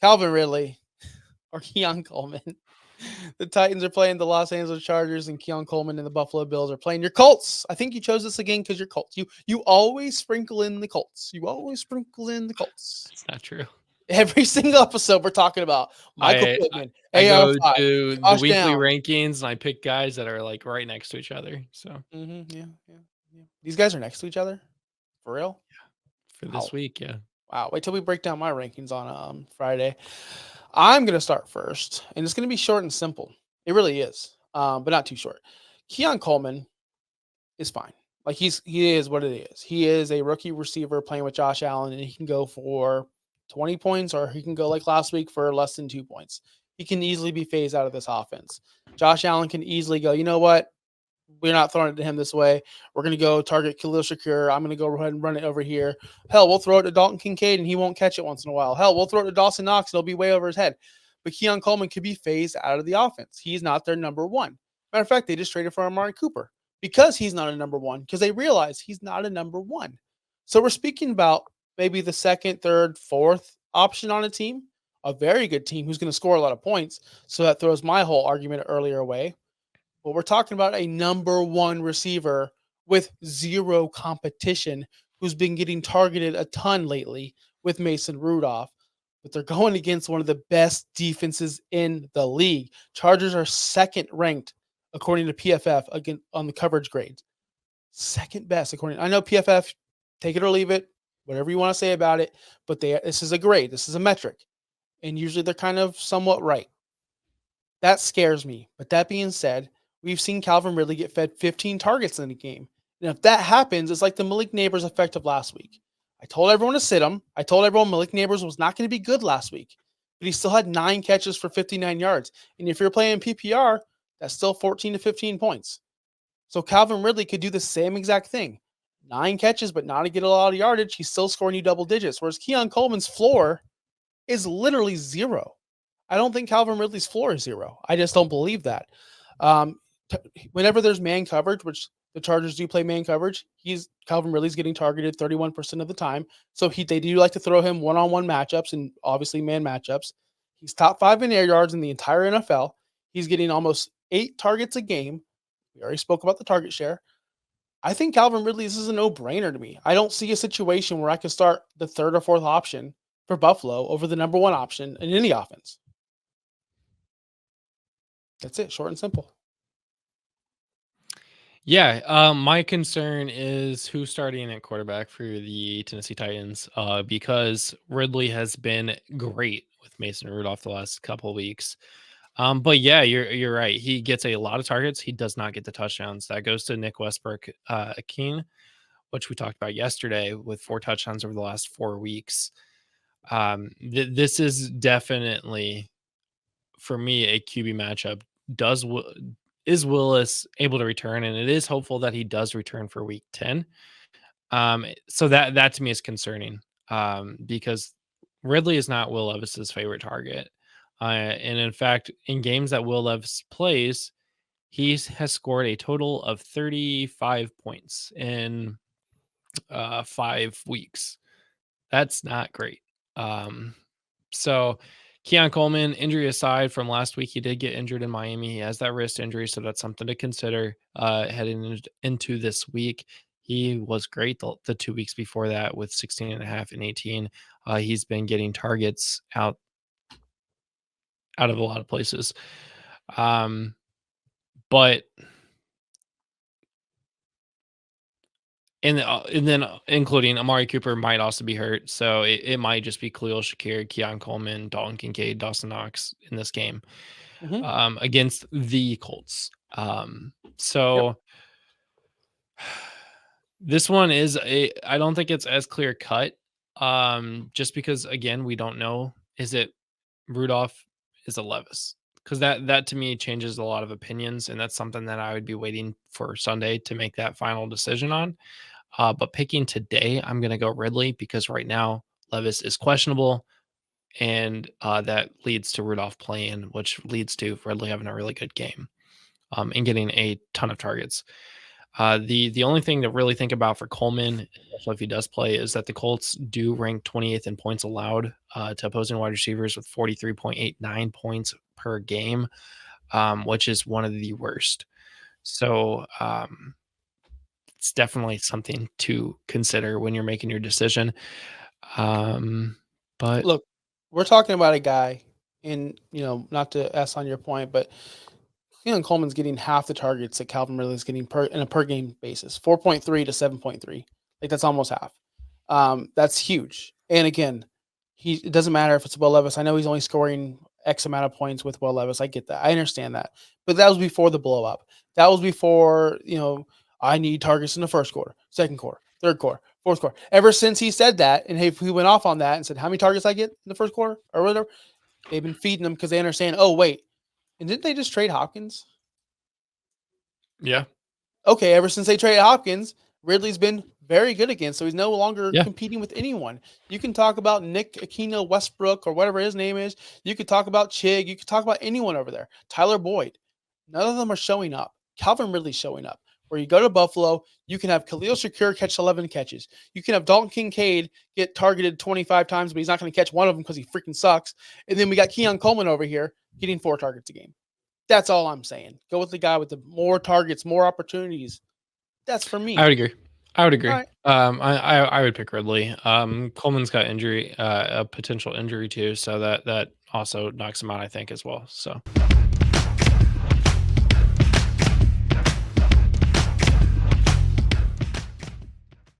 Calvin Ridley or Keon Coleman. The Titans are playing the Los Angeles Chargers, and Keon Coleman and the Buffalo Bills are playing your Colts. I think you chose this again because you're Colts. You always sprinkle in the Colts. You always sprinkle in the Colts. That's not true. Every single episode we're talking about Michael I Pittman, I go AR5, to the Josh weekly Downs. rankings and I pick guys that are like right next to each other. So Yeah. These guys are next to each other? For real? for Wow. this week, yeah. Wow. Wait till we break down my rankings on Friday. I'm going to start first, and it's going to be short and simple. It really is, but not too short. Keon Coleman is fine. Like he is what it is. He is a rookie receiver playing with Josh Allen, and he can go for 20 points, or he can go like last week for less than 2 points. He can easily be phased out of this offense. Josh Allen can easily go, you know what? We're not throwing it to him this way. We're going to go target Khalil Shakir. I'm going to go ahead and run it over here. Hell, we'll throw it to Dalton Kincaid, and he won't catch it once in a while. Hell, we'll throw it to Dawson Knox, and it'll be way over his head. But Keon Coleman could be phased out of the offense. He's not their number one. Matter of fact, they just traded for Amari Cooper because he's not a number one, because they realize he's not a number one. So we're speaking about maybe the second, third, fourth option on a team, a very good team who's going to score a lot of points. So that throws my whole argument earlier away. But we're talking about a number one receiver with zero competition who's been getting targeted a ton lately with Mason Rudolph. But they're going against one of the best defenses in the league. Chargers are second ranked according to PFF again on the coverage grades. Second best according. I know PFF, take it or leave it, whatever you want to say about it. But this is a grade. This is a metric, and usually they're kind of somewhat right. That scares me. But that being said, we've seen Calvin Ridley get fed 15 targets in a game. And if that happens, it's like the Malik Neighbors effect of last week. I told everyone to sit him. I told everyone Malik Neighbors was not going to be good last week, but he still had 9 catches for 59 yards. And if you're playing PPR, that's still 14 to 15 points. So Calvin Ridley could do the same exact thing. 9 catches, but not to get a lot of yardage. He's still scoring you double digits. Whereas Keon Coleman's floor is literally 0. I don't think Calvin Ridley's floor is 0. I just don't believe that. Um, Whenever there's man coverage, which the Chargers do play man coverage, Calvin Ridley's getting targeted 31% of the time. So they do like to throw him one-on-one matchups and obviously man matchups. He's top 5 in air yards in the entire NFL. He's getting almost 8 targets a game. We already spoke about the target share. I think Calvin Ridley, this is a no-brainer to me. I don't see a situation where I can start the third or fourth option for Buffalo over the number one option in any offense. That's it, short and simple. Yeah, my concern is who's starting at quarterback for the Tennessee Titans, because Ridley has been great with Mason Rudolph the last couple of weeks. But yeah, you're right. He gets a lot of targets. He does not get the touchdowns. That goes to Nick Westbrook, Akeen, which we talked about yesterday with 4 touchdowns over the last 4 weeks. This is definitely, for me, a QB matchup. Is Willis able to return? And it is hopeful that he does return for week 10. So that to me is concerning, because Ridley is not Will Levis's favorite target. And in fact, in games that Will Levis plays, he has scored a total of 35 points in 5 weeks. That's not great. So Keon Coleman, injury aside from last week, he did get injured in Miami. He has that wrist injury, so that's something to consider heading into this week. He was great the 2 weeks before that with 16 and a half and 18. He's been getting targets out of a lot of places. But and then including Amari Cooper might also be hurt. So it might just be Khalil Shakir, Keon Coleman, Dalton Kincaid, Dawson Knox in this game against the Colts. So this one is I don't think it's as clear cut. Just because again, we don't know, is it Rudolph, is it Levis? Because that to me changes a lot of opinions, and that's something that I would be waiting for Sunday to make that final decision on. But picking today, I'm going to go Ridley because right now Levis is questionable, and that leads to Rudolph playing, which leads to Ridley having a really good game and getting a ton of targets. The only thing to really think about for Coleman, especially if he does play, is that the Colts do rank 28th in points allowed to opposing wide receivers with 43.89 points per game, which is one of the worst. So it's definitely something to consider when you're making your decision. But Look, we're talking about a guy, and not to S on your point, but Keon Coleman's getting half the targets that Calvin Ridley is getting in a per game basis, 4.3 to 7.3. Like that's almost half. That's huge. And again, it doesn't matter if it's Will Levis. I know he's only scoring X amount of points with Will Levis. I get that. I understand that. But that was before the blow up. That was before, I need targets in the first quarter, second quarter, third quarter, fourth quarter. Ever since he said that, and he went off on that and said, how many targets I get in the first quarter or whatever, they've been feeding them because they understand, oh, wait. And didn't they just trade Hopkins? yeah, Okay, ever since they traded Hopkins, Ridley's been very good again, so he's no longer yeah, competing with anyone. You can talk about Nick Aquino Westbrook or whatever his name is. You could talk about Chig. You could talk about anyone over there. Tyler Boyd. None of them are showing up. Calvin Ridley's showing up. Where you go to Buffalo, you can have Khalil Shakir catch 11 catches. You can have Dalton Kincaid get targeted 25 times, but he's not going to catch one of them because he freaking sucks. And then we got Keon Coleman over here getting 4 targets a game. That's all I'm saying. Go with the guy with the more targets, more opportunities. That's for I me. would agree. I would All agree. right. I would pick Ridley. Coleman's got injury, a potential injury too, so that also knocks him out, I think, as well. So.